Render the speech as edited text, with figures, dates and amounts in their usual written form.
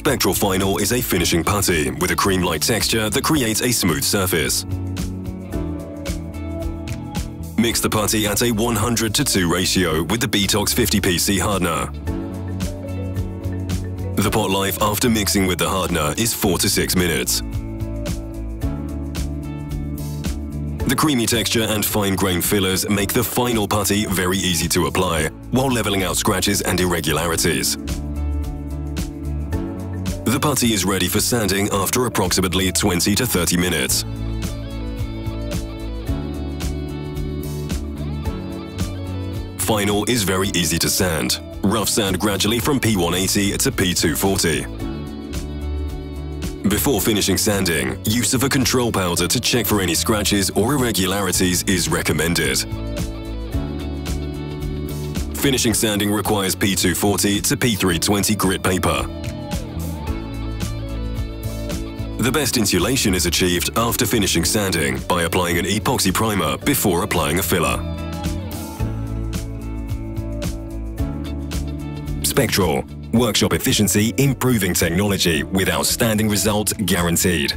Spectral Final is a finishing putty with a cream-like texture that creates a smooth surface. Mix the putty at a 100:2 ratio with the Betox 50PC hardener. The pot life after mixing with the hardener is 4 to 6 minutes. The creamy texture and fine-grained fillers make the final putty very easy to apply, while leveling out scratches and irregularities. The putty is ready for sanding after approximately 20 to 30 minutes. Final is very easy to sand. Rough sand gradually from P180 to P240. Before finishing sanding, use of a control powder to check for any scratches or irregularities is recommended. Finishing sanding requires P240 to P320 grit paper. The best insulation is achieved after finishing sanding by applying an epoxy primer before applying a filler. Spectral. Workshop efficiency improving technology with outstanding results guaranteed.